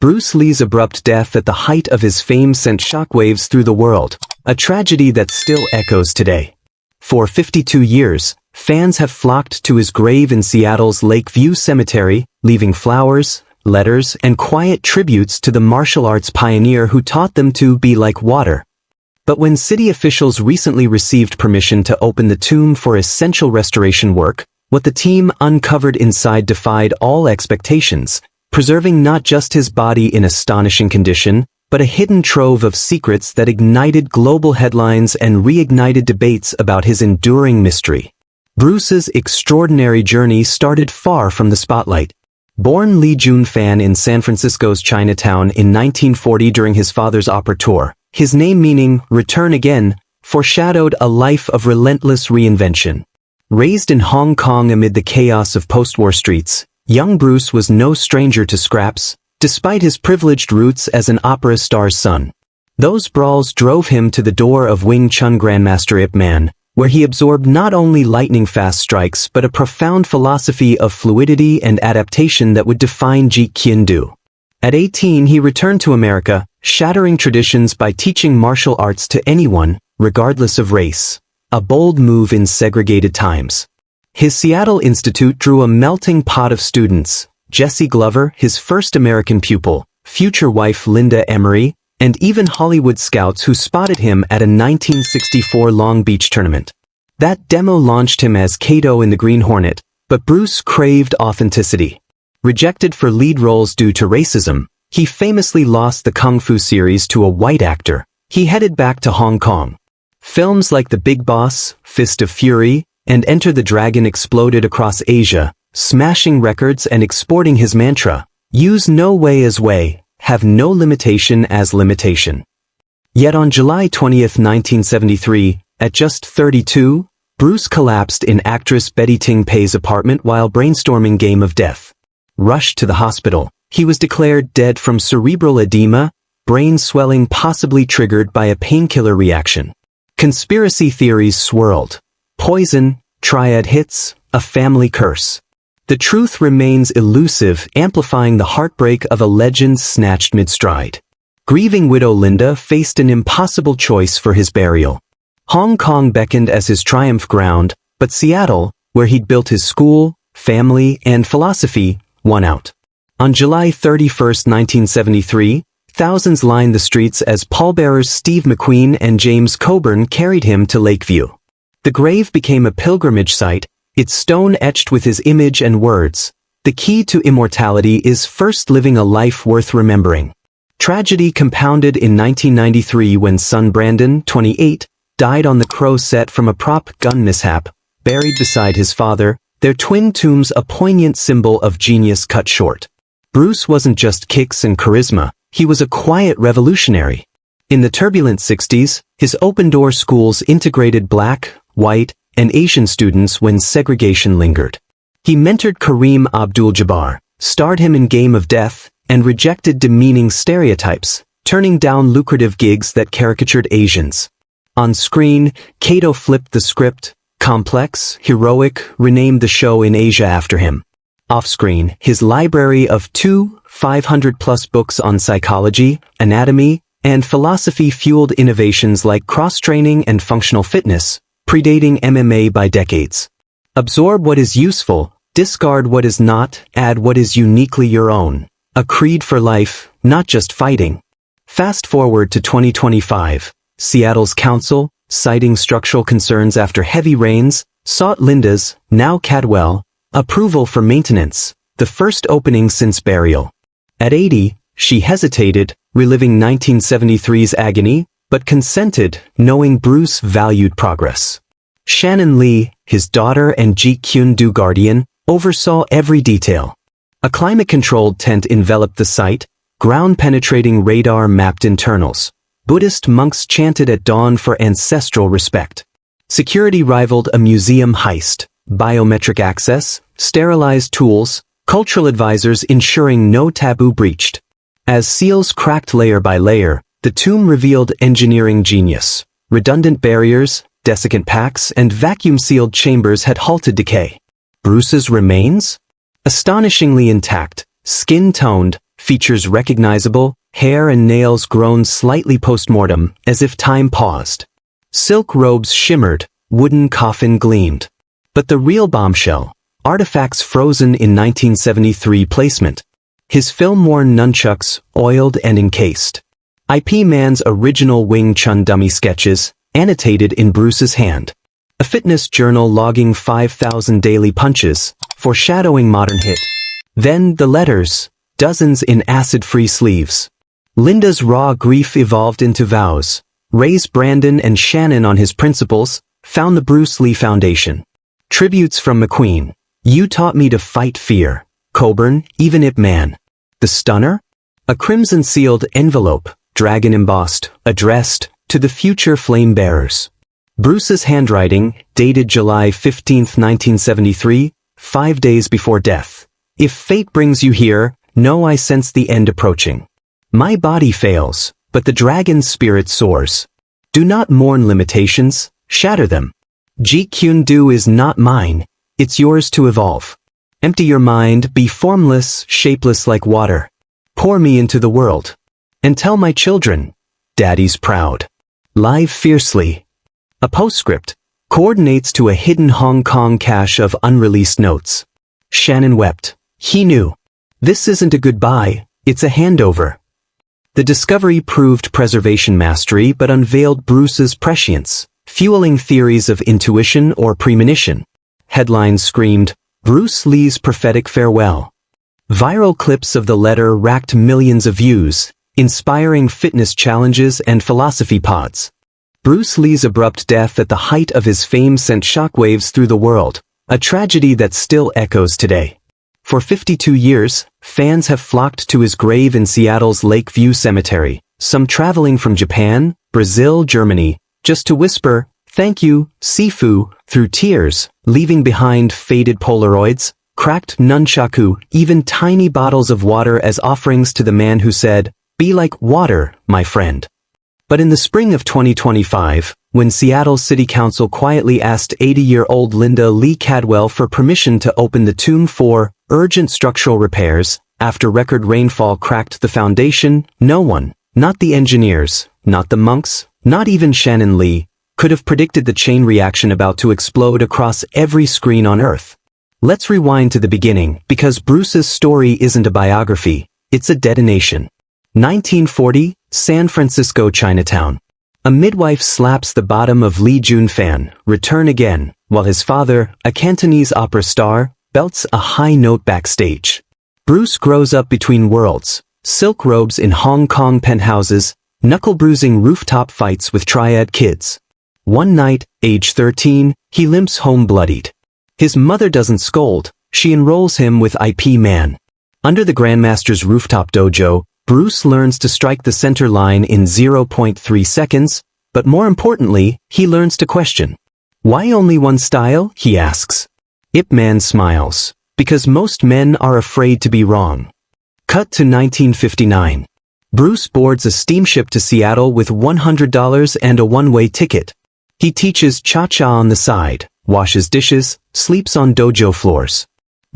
Bruce Lee's abrupt death at the height of his fame sent shockwaves through the world, a tragedy that still echoes today. For 52 years, fans have flocked to his grave in Seattle's Lakeview Cemetery, leaving flowers, letters, and quiet tributes to the martial arts pioneer who taught them to be like water. But when city officials recently received permission to open the tomb for essential restoration work, what the team uncovered inside defied all expectations, preserving not just his body in astonishing condition, but a hidden trove of secrets that ignited global headlines and reignited debates about his enduring mystery. Bruce's extraordinary journey started far from the spotlight. Born Lee Jun-fan in San Francisco's Chinatown in 1940 during his father's opera tour, his name meaning "return again" foreshadowed a life of relentless reinvention. Raised in Hong Kong amid the chaos of post-war streets, young Bruce was no stranger to scraps, despite his privileged roots as an opera star's son. Those brawls drove him to the door of Wing Chun Grandmaster Ip Man, where he absorbed not only lightning-fast strikes but a profound philosophy of fluidity and adaptation that would define Jeet Kune Do. At 18 he returned to America, shattering traditions by teaching martial arts to anyone, regardless of race. A bold move in segregated times. His Seattle Institute drew a melting pot of students: Jesse Glover, his first American pupil, future wife Linda Emery, and even Hollywood scouts who spotted him at a 1964 Long Beach tournament. That demo launched him as Kato in the Green Hornet, but Bruce craved authenticity. Rejected for lead roles due to racism, he famously lost the Kung Fu series to a white actor. He headed back to Hong Kong. Films like The Big Boss, Fist of Fury, and Enter the Dragon exploded across Asia, smashing records and exporting his mantra, "Use no way as way, have no limitation as limitation." Yet on July 20, 1973, at just 32, Bruce collapsed in actress Betty Ting Pei's apartment while brainstorming Game of Death. Rushed to the hospital, he was declared dead from cerebral edema, brain swelling possibly triggered by a painkiller reaction. Conspiracy theories swirled. Poison, triad hits, a family curse. The truth remains elusive, amplifying the heartbreak of a legend snatched mid-stride. Grieving widow Linda faced an impossible choice for his burial. Hong Kong beckoned as his triumph ground, but Seattle, where he'd built his school, family, and philosophy, won out. On July 31, 1973, thousands lined the streets as pallbearers Steve McQueen and James Coburn carried him to Lakeview. The grave became a pilgrimage site, its stone etched with his image and words. The key to immortality is first living a life worth remembering. Tragedy compounded in 1993 when son Brandon, 28, died on the Crow set from a prop gun mishap, buried beside his father, their twin tombs a poignant symbol of genius cut short. Bruce wasn't just kicks and charisma, he was a quiet revolutionary. In the turbulent 60s, his open-door schools integrated black, white, and Asian students when segregation lingered. He mentored Kareem Abdul-Jabbar, starred him in Game of Death, and rejected demeaning stereotypes, turning down lucrative gigs that caricatured Asians. On screen, Kato flipped the script, complex, heroic, renamed the show in Asia after him. Off-screen, his library of 500-plus books on psychology, anatomy, and philosophy fueled innovations like cross-training and functional fitness, predating MMA by decades. Absorb what is useful, discard what is not, add what is uniquely your own. A creed for life, not just fighting. Fast forward to 2025, Seattle's council, citing structural concerns after heavy rains, sought Linda's, now Cadwell, approval for maintenance, the first opening since burial. At 80, she hesitated, reliving 1973's agony, but consented, knowing Bruce valued progress. Shannon Lee, his daughter and Jeet Kune Do guardian, oversaw every detail. A climate-controlled tent enveloped the site, ground-penetrating radar mapped internals. Buddhist monks chanted at dawn for ancestral respect. Security rivaled a museum heist, biometric access, sterilized tools, cultural advisors ensuring no taboo breached. As seals cracked layer by layer, the tomb revealed engineering genius. Redundant barriers, desiccant packs, and vacuum-sealed chambers had halted decay. Bruce's remains? Astonishingly intact, skin-toned, features recognizable hair and nails grown slightly post-mortem, as if time paused. Silk robes shimmered, wooden coffin gleamed. But the real bombshell, artifacts frozen in 1973 placement. His film-worn nunchucks, oiled and encased. IP Man's original Wing Chun dummy sketches, annotated in Bruce's hand. A fitness journal logging 5,000 daily punches, foreshadowing modern hit. Then the letters, dozens in acid-free sleeves. Linda's raw grief evolved into vows. Raised Brandon and Shannon on his principles, found the Bruce Lee Foundation. Tributes from McQueen. You taught me to fight fear. Coburn, even Ip Man. The Stunner? A crimson-sealed envelope, dragon embossed, addressed to the future flame bearers. Bruce's handwriting, dated July 15, 1973, 5 days before death. If fate brings you here, know I sense the end approaching. My body fails, but the dragon's spirit soars. Do not mourn limitations, shatter them. Jeet Kune Do is not mine, it's yours to evolve. Empty your mind, be formless, shapeless like water. Pour me into the world. And tell my children, Daddy's proud. Live fiercely. A postscript, coordinates to a hidden Hong Kong cache of unreleased notes. Shannon wept. He knew. This isn't a goodbye, it's a handover. The discovery proved preservation mastery but unveiled Bruce's prescience, fueling theories of intuition or premonition. Headlines screamed, Bruce Lee's prophetic farewell. Viral clips of the letter racked millions of views, inspiring fitness challenges and philosophy pods. Bruce Lee's abrupt death at the height of his fame sent shockwaves through the world, a tragedy that still echoes today. For 52 years, fans have flocked to his grave in Seattle's Lakeview Cemetery, some traveling from Japan, Brazil, Germany, just to whisper, thank you, Sifu, through tears, leaving behind faded Polaroids, cracked nunchaku, even tiny bottles of water as offerings to the man who said, be like water, my friend. But in the spring of 2025, when Seattle City Council quietly asked 80-year-old Linda Lee Cadwell for permission to open the tomb for urgent structural repairs, after record rainfall cracked the foundation, no one, not the engineers, not the monks, not even Shannon Lee, could have predicted the chain reaction about to explode across every screen on Earth. Let's rewind to the beginning, because Bruce's story isn't a biography, it's a detonation. 1940, San Francisco Chinatown. A midwife slaps the bottom of Lee Jun-fan, return again, while his father, a Cantonese opera star, belts a high note backstage. Bruce grows up between worlds, silk robes in Hong Kong penthouses, knuckle-bruising rooftop fights with triad kids. One night, age 13, he limps home bloodied. His mother doesn't scold, she enrolls him with IP Man. Under the Grandmaster's rooftop dojo, Bruce learns to strike the center line in 0.3 seconds, but more importantly, he learns to question. Why only one style, he asks. Ip Man smiles. Because most men are afraid to be wrong. Cut to 1959. Bruce boards a steamship to Seattle with $100 and a one-way ticket. He teaches cha-cha on the side, washes dishes, sleeps on dojo floors.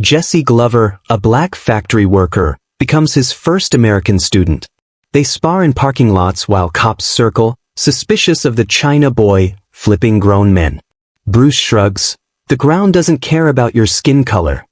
Jesse Glover, a black factory worker, becomes his first American student. They spar in parking lots while cops circle, suspicious of the China boy, flipping grown men. Bruce shrugs. The ground doesn't care about your skin color.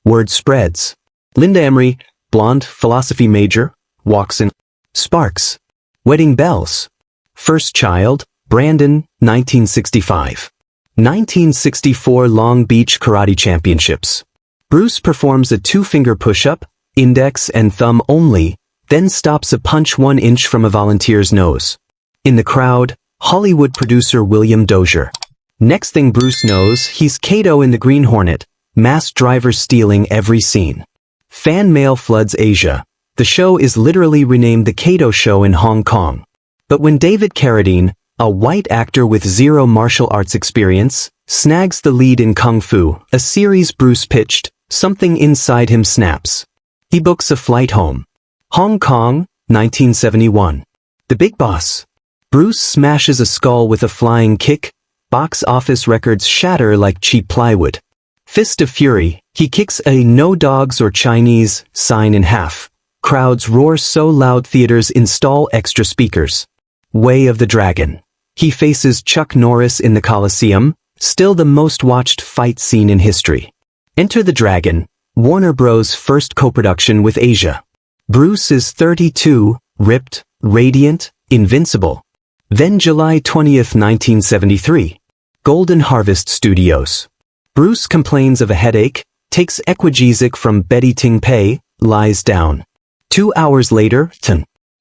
Word spreads. Linda Emery, blonde, philosophy major, walks in. Sparks. Wedding bells. First child, Brandon, 1965. 1964 Long Beach Karate Championships. Bruce performs a two-finger push-up, index and thumb only, then stops a punch 1 inch from a volunteer's nose. In the crowd, Hollywood producer William Dozier. Next thing Bruce knows, he's Kato in the Green Hornet, masked driver stealing every scene. Fan mail floods Asia. The show is literally renamed The Kato Show in Hong Kong. But when David Carradine, a white actor with zero martial arts experience, snags the lead in Kung Fu, a series Bruce pitched, something inside him snaps. He books a flight home. Hong Kong, 1971. The Big Boss. Bruce smashes a skull with a flying kick, box office records shatter like cheap plywood. Fist of Fury, he kicks a "No Dogs or Chinese" sign in half, crowds roar so loud theaters install extra speakers. Way of the Dragon. He faces Chuck Norris in the Coliseum, still the most watched fight scene in history. Enter the Dragon, Warner Bros. First co-production with Asia. Bruce is 32, ripped, radiant, invincible. Then July 20th, 1973. Golden Harvest Studios. Bruce complains of a headache, takes Equagesic from Betty Ting Pei, lies down. 2 hours later,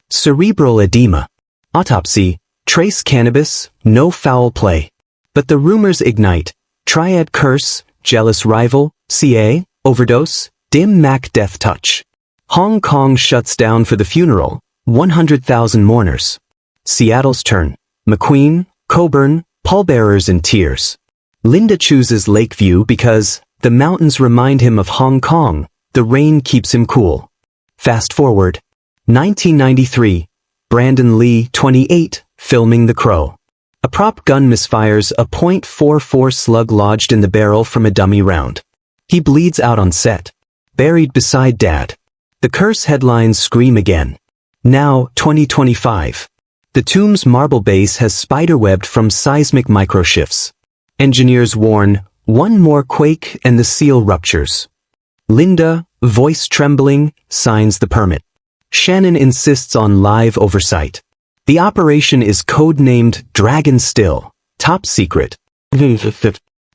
cerebral edema. Autopsy, trace cannabis, no foul play. But the rumors ignite. Triad curse, jealous rival, CA, overdose, dim Mac death touch. Hong Kong shuts down for the funeral, 100,000 mourners. Seattle's turn. McQueen, Coburn, pallbearers in tears. Linda chooses Lakeview because the mountains remind him of Hong Kong, the rain keeps him cool. Fast forward. 1993. Brandon Lee, 28, filming The Crow. A prop gun misfires a .44 slug lodged in the barrel from a dummy round. He bleeds out on set. Buried beside Dad. The curse headlines scream again. Now, 2025. The tomb's marble base has spiderwebbed from seismic microshifts. Engineers warn, one more quake and the seal ruptures. Linda, voice trembling, signs the permit. Shannon insists on live oversight. The operation is codenamed Dragon Still, top secret.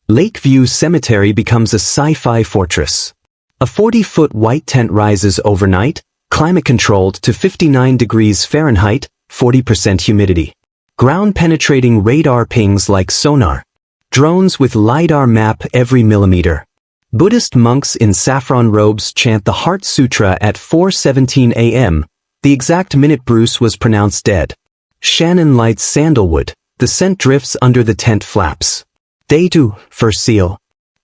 Lakeview Cemetery becomes a sci-fi fortress. A 40-foot white tent rises overnight, climate-controlled to 59 degrees Fahrenheit, 40% humidity. Ground-penetrating radar pings like sonar. Drones with LiDAR map every millimeter. Buddhist monks in saffron robes chant the Heart Sutra at 4:17 a.m., the exact minute Bruce was pronounced dead. Shannon lights sandalwood, the scent drifts under the tent flaps. Day 2, first seal.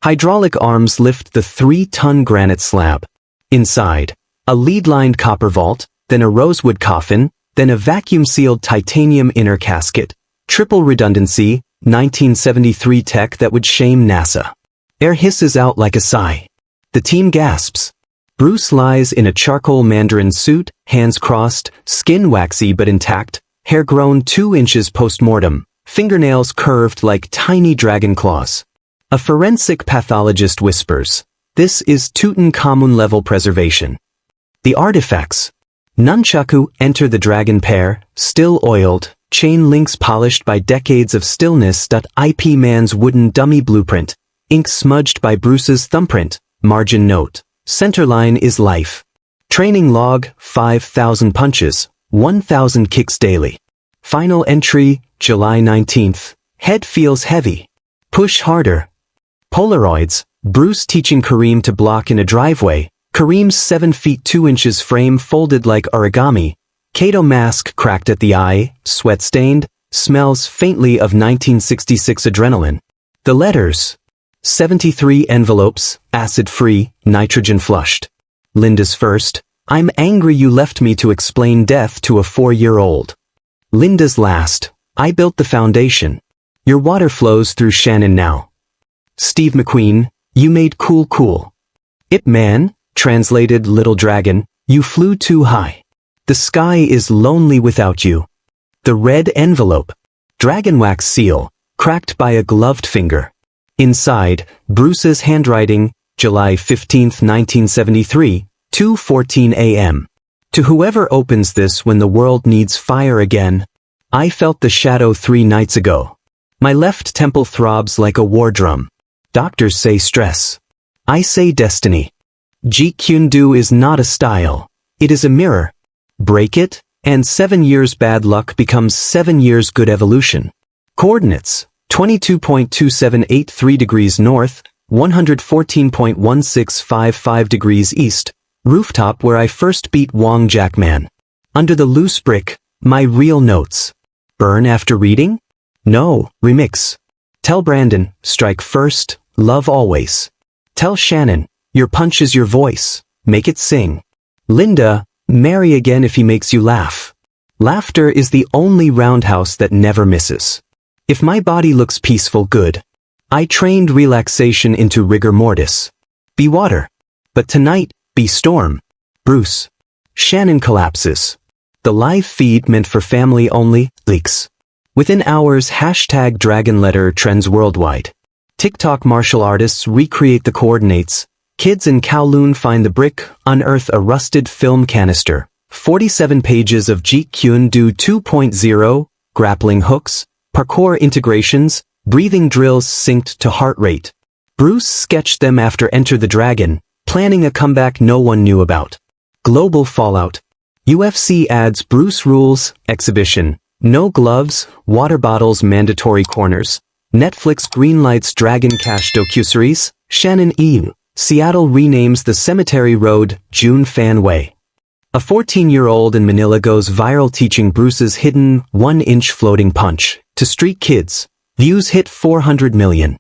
Hydraulic arms lift the 3-ton granite slab. Inside, a lead-lined copper vault, then a rosewood coffin, then a vacuum-sealed titanium inner casket. Triple redundancy, 1973 tech that would shame NASA. Air hisses out like a sigh. The team gasps. Bruce lies in a charcoal mandarin suit, hands crossed, skin waxy but intact, hair grown 2 inches post-mortem, fingernails curved like tiny dragon claws. A forensic pathologist whispers, "This is Tutankhamun-level preservation." The artifacts. Nunchaku enter the dragon pair, still oiled, chain links polished by decades of stillness. IP man's wooden dummy blueprint, ink smudged by Bruce's thumbprint, margin note. Centerline is life. Training log, 5,000 punches, 1,000 kicks daily. Final entry, July 19th. Head feels heavy. Push harder. Polaroids, Bruce teaching Kareem to block in a driveway. Kareem's 7 feet 2 inches frame folded like origami. Kato mask cracked at the eye, sweat-stained, smells faintly of 1966 adrenaline. The letters. 73 envelopes, acid-free, nitrogen-flushed. Linda's first. I'm angry you left me to explain death to a 4-year-old. Linda's last. I built the foundation. Your water flows through Shannon now. Steve McQueen, you made cool. Ip Man, translated Little Dragon, you flew too high. The sky is lonely without you. The red envelope. Dragon wax seal, cracked by a gloved finger. Inside, Bruce's handwriting, July 15, 1973, 2:14 a.m. To whoever opens this when the world needs fire again. I felt the shadow 3 nights ago. My left temple throbs like a war drum. Doctors say stress. I say destiny. Jeet Kune Do is not a style. It is a mirror. Break it, and 7 years bad luck becomes 7 years good evolution. Coordinates. 22.2783 degrees north, 114.1655 degrees east. Rooftop where I first beat Wong Jackman. Under the loose brick, my real notes. Burn after reading? No, remix. Tell Brandon, strike first, love always. Tell Shannon, your punch is your voice, make it sing. Linda, marry again if he makes you laugh. Laughter is the only roundhouse that never misses. If my body looks peaceful, good. I trained relaxation into rigor mortis. Be water. But tonight, be storm. Bruce. Shannon collapses. The live feed meant for family only leaks. Within hours, hashtag dragon letter trends worldwide. TikTok martial artists recreate the coordinates. Kids in Kowloon find the brick, unearth a rusted film canister. 47 pages of Jeet Kune Do 2.0, grappling hooks, parkour integrations, breathing drills synced to heart rate. Bruce sketched them after Enter the Dragon, planning a comeback no one knew about. Global fallout. UFC adds Bruce Rules exhibition. No gloves, water bottles mandatory corners. Netflix greenlights Dragon Cash docuseries. Shannon E. Seattle renames the cemetery road June Fan Way. A 14-year-old in Manila goes viral teaching Bruce's hidden 1-inch floating punch to street kids. Views hit 400 million.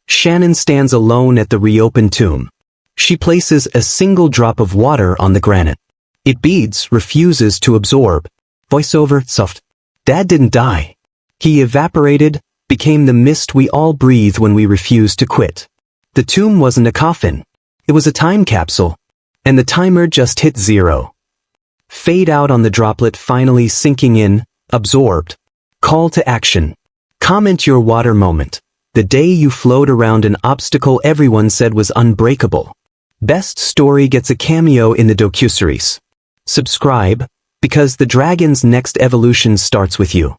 Shannon stands alone at the reopened tomb. She places a single drop of water on the granite. It beads, refuses to absorb. Voiceover, soft. Dad didn't die. He evaporated, became the mist we all breathe when we refuse to quit. The tomb wasn't a coffin. It was a time capsule. And the timer just hit 0. Fade out on the droplet finally sinking in, absorbed. Call to action. Comment your water moment. The day you float around an obstacle everyone said was unbreakable. Best story gets a cameo in the docuseries. Subscribe, because the dragon's next evolution starts with you.